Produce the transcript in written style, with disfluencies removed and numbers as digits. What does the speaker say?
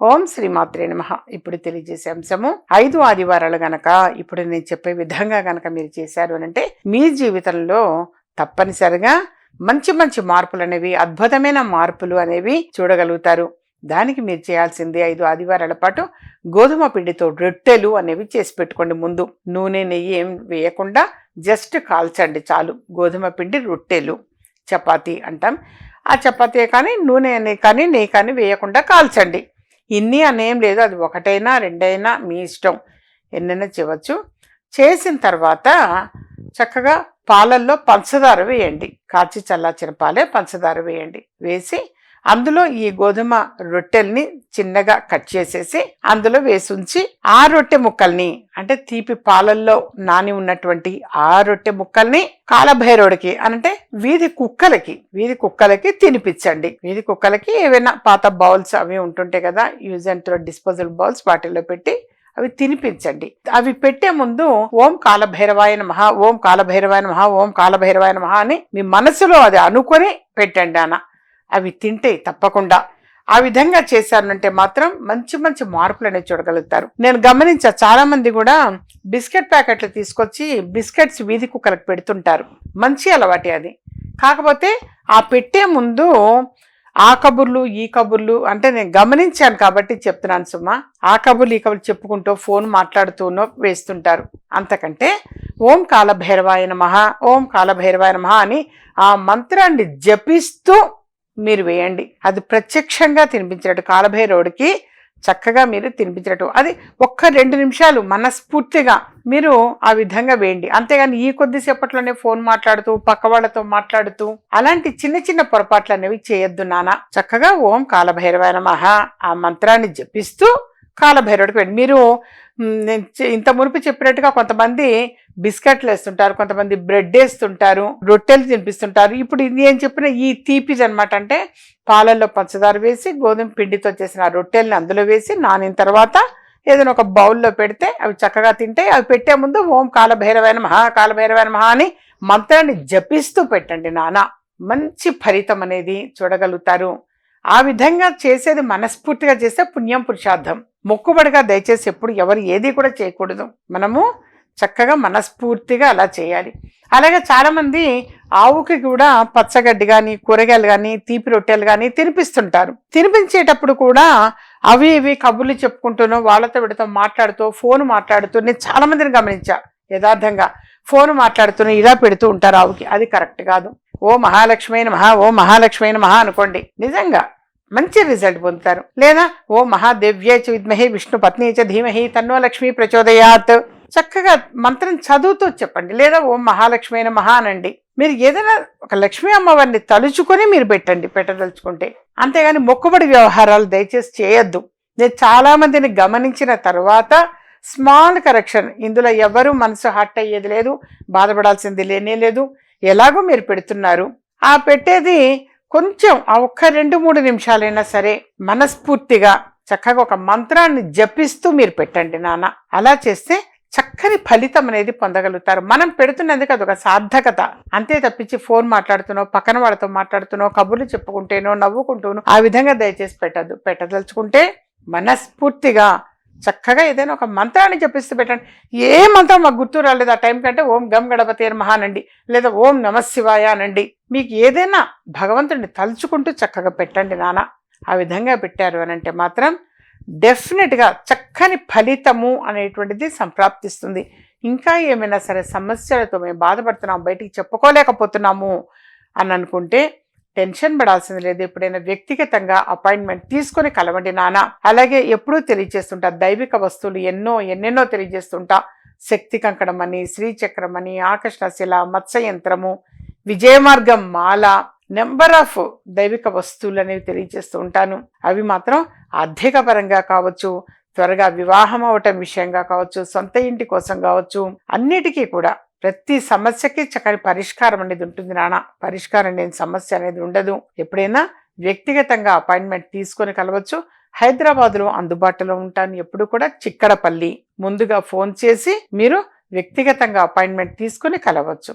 ఓం శ్రీమాత్రే నమః. ఇప్పుడు తెలియజేసే అంశము 5 ఆదివారాలు గనక ఇప్పుడు నేను చెప్పే విధంగా గనక మీరు చేశారు అంటే మీ జీవితంలో తప్పనిసరిగా మంచి మంచి మార్పులు అనేవి, అద్భుతమైన మార్పులు అనేవి చూడగలుగుతారు. దానికి మీరు చేయాల్సింది 5 ఆదివారాల పాటు గోధుమ పిండితో రొట్టెలు అనేవి చేసి పెట్టుకోండి. ముందు నూనె నెయ్యి ఏం వేయకుండా జస్ట్ కాల్చండి చాలు. గోధుమ పిండి రొట్టెలు, చపాతీ అంటాం. ఆ చపాతీ కానీ నూనె కానీ నెయ్యి కానీ వేయకుండా కాల్చండి. ఇన్ని అనేం లేదు, అది ఒకటైనా రెండైనా మీ ఇష్టం, ఎన్నైనా చేయవచ్చు. చేసిన తర్వాత చక్కగా పాలల్లో పంచదార వేయండి. కాచి చల్లార్చిన పాలే పంచదార వేయండి. వేసి అందులో ఈ గోధుమ రొట్టెల్ని చిన్నగా కట్ చేసేసి అందులో వేసి ఉంచి ఆ రొట్టె ముక్కల్ని, అంటే తీపి పాలల్లో నాని ఉన్నటువంటి ఆ రొట్టె ముక్కల్ని కాలభైరవుడికి అంటే వీధి కుక్కలకి తినిపించండి. వీధి కుక్కలకి ఏవైనా పాత బౌల్స్ అవి ఉంటుంటాయి కదా, use and throw disposal bowls, వాటిల్లో పెట్టి అవి తినిపించండి. అవి పెట్టే ముందు ఓం కాలభైరవాయ నమః, ఓం కాలభైరవాయ నమః, ఓం కాలభైరవాయ నమః అని మీ మనసులో అది అనుకొని పెట్టండి. అవి తింటే తప్పకుండా. ఆ విధంగా చేశారంటే మాత్రం మంచి మంచి మార్పులు అనేవి చూడగలుగుతారు. నేను గమనించా, చాలా మంది కూడా బిస్కెట్ ప్యాకెట్లు తీసుకొచ్చి బిస్కెట్స్ వీధి కుక్కలకు పెడుతుంటారు. మంచి అలవాటే అది. కాకపోతే ఆ పెట్టే ముందు ఆ కబుర్లు ఈ కబుర్లు అంటే నేను గమనించాను కాబట్టి చెప్తున్నాను సుమా. ఆ కబుర్లు ఈ కబుర్లు చెప్పుకుంటూ ఫోన్ మాట్లాడుతూనో వేస్తుంటారు. అంతకంటే ఓం కాలభైరవాయ నమః, ఓం కాలభైరవాయ నమః అని ఆ మంత్రాన్ని జపిస్తూ మీరు వేయండి. అది ప్రత్యక్షంగా తినిపించినట్టు, కాలభైరవుడికి చక్కగా మీరు తినిపించినట్టు. అది ఒక్క 2 నిమిషాలు మనస్ఫూర్తిగా మీరు ఆ విధంగా వేయండి. అంతేగాని ఈ కొద్దిసేపట్లోనే ఫోన్ మాట్లాడుతూ పక్క వాళ్ళతో మాట్లాడుతూ అలాంటి చిన్న చిన్న పొరపాట్లు అనేవి చేయొద్దు నాన్న. చక్కగా ఓం కాలభైరవాయ నమః ఆ మంత్రాన్ని జపిస్తూ కాలభైరవుడికి వేయండి. మీరు ఇంత మునుపు చెప్పినట్టుగా కొంతమంది బిస్కెట్లు వేస్తుంటారు, కొంతమంది బ్రెడ్ వేస్తుంటారు, రొట్టెలు తినిపిస్తుంటారు. ఇప్పుడు ఇది ఏం చెప్పిన ఈ తీపిది అనమాట. అంటే పాలల్లో పంచదార వేసి గోధుమ పిండితో చేసిన రొట్టెల్ని అందులో వేసి నానిన తర్వాత ఏదైనా ఒక బౌల్లో పెడితే అవి చక్కగా తింటే, అవి పెట్టే ముందు ఓం కాలభైరవాయ నమః, కాలభైరవాయ నమః అని మంత్రాన్ని జపిస్తూ పెట్టండి నాన్న. మంచి ఫలితం అనేది చూడగలుగుతారు. ఆ విధంగా చేసేది మనస్ఫూర్తిగా చేస్తే పుణ్యం పురుషార్థం. మొక్కుబడిగా దయచేసి ఎప్పుడు ఎవరు ఏది కూడా చేయకూడదు. మనము చక్కగా మనస్ఫూర్తిగా అలా చేయాలి. అలాగే చాలామంది ఆవుకి కూడా పచ్చగడ్డి కానీ కూరగాయలు కానీ తీపి రొట్టెలు కానీ తినిపిస్తుంటారు. తినిపించేటప్పుడు కూడా అవి ఇవి కబుర్లు చెప్పుకుంటూనో వాళ్ళతో వీడితో మాట్లాడుతూ ఫోన్ మాట్లాడుతూ నేను చాలా మందిని గమనించా. యథార్థంగా ఫోన్ మాట్లాడుతూనే ఇలా పెడుతూ ఉంటారు ఆవుకి. అది కరెక్ట్ కాదు. ఓ మహాలక్ష్మి నమః, ఓ మహాలక్ష్మి నమః అనుకోండి, నిజంగా మంచి రిజల్ట్ పొందుతారు. లేదా ఓ మహాదేవ్యే చ విద్మహే విష్ణు పత్ని చ ధీమహి తన్నో లక్ష్మీ ప్రచోదయాత్ చక్కగా మంత్రం చదువుతూ చెప్పండి. లేదా ఓం మహాలక్ష్మి నమః అనండి. మీరు ఏదైనా ఒక లక్ష్మీ అమ్మవారిని తలుచుకొని మీరు పెట్టదలుచుకుంటే. అంతేగాని మొక్కుబడి వ్యవహారాలు దయచేసి చేయొద్దు. నేను చాలా మందిని గమనించిన తర్వాత స్మాల్ కరెక్షన్, ఇందులో ఎవరు మనసు హర్ట్ అయ్యేది లేదు, బాధపడాల్సింది లేనే లేదు. ఎలాగో మీరు పెడుతున్నారు, ఆ పెట్టేది కొంచెం ఆ ఒక్క 2-3 నిమిషాలైనా సరే మనస్ఫూర్తిగా చక్కగా ఒక మంత్రాన్ని జపిస్తూ మీరు పెట్టండి నాన్న. అలా చేస్తే చక్కని ఫలితం అనేది పొందగలుగుతారు. మనం పెడుతున్నందుకు అదొక సార్థకత అంతే తప్పించి ఫోన్ మాట్లాడుతున్నో పక్కన వాళ్ళతో మాట్లాడుతున్నో కబుర్లు చెప్పుకుంటేనో నవ్వుకుంటూనో ఆ విధంగా దయచేసి పెట్టదలుచుకుంటే మనస్ఫూర్తిగా చక్కగా ఏదైనా ఒక మంత్రాన్ని జపిస్తూ పెట్టండి. ఏ మంత్రం మాకు గుర్తు రాలేదు ఆ టైం కంటే ఓం గం గణపతి నమః అనండి, లేదా ఓం నమశివాయ అనండి. మీకు ఏదైనా భగవంతుడిని తలుచుకుంటూ చక్కగా పెట్టండి నాన్న. ఆ విధంగా పెట్టారు అనంటే మాత్రం డెఫినెట్గా చక్కని ఫలితము అనేటువంటిది సంప్రాప్తిస్తుంది. ఇంకా ఏమైనా సరే సమస్యలతో మేము బాధపడుతున్నాము, బయటికి చెప్పుకోలేకపోతున్నాము అని అనుకుంటే టెన్షన్ పడాల్సింది లేదు. ఎప్పుడైనా వ్యక్తిగతంగా అపాయింట్మెంట్ తీసుకొని కలవండి నాన్న. అలాగే ఎప్పుడూ తెలియజేస్తుంటా దైవిక వస్తువులు ఎన్నెన్నో తెలియజేస్తుంటా. శక్తి కంకణం అని, శ్రీచక్రం అని, ఆకర్షణశిల, మత్స్యయంత్రము, విజయమార్గం మాల, నెంబర్ ఆఫ్ దైవిక వస్తువులు అనేవి తెలియజేస్తూ ఉంటాను. అవి మాత్రం ఆర్థిక పరంగా కావచ్చు, త్వరగా వివాహం అవటం విషయంగా కావచ్చు, సొంత ఇంటి కోసం కావచ్చు, అన్నిటికీ కూడా ప్రతి సమస్యకి చక్కని పరిష్కారం అనేది ఉంటుంది నాన్న. పరిష్కారం లేని సమస్య అనేది ఉండదు. ఎప్పుడైనా వ్యక్తిగతంగా అపాయింట్మెంట్ తీసుకొని కలవచ్చు. హైదరాబాద్లో అందుబాటులో ఉంటాను. ఎప్పుడు కూడా చిక్కడపల్లి. ముందుగా ఫోన్ చేసి మీరు వ్యక్తిగతంగా అపాయింట్మెంట్ తీసుకొని కలవచ్చు.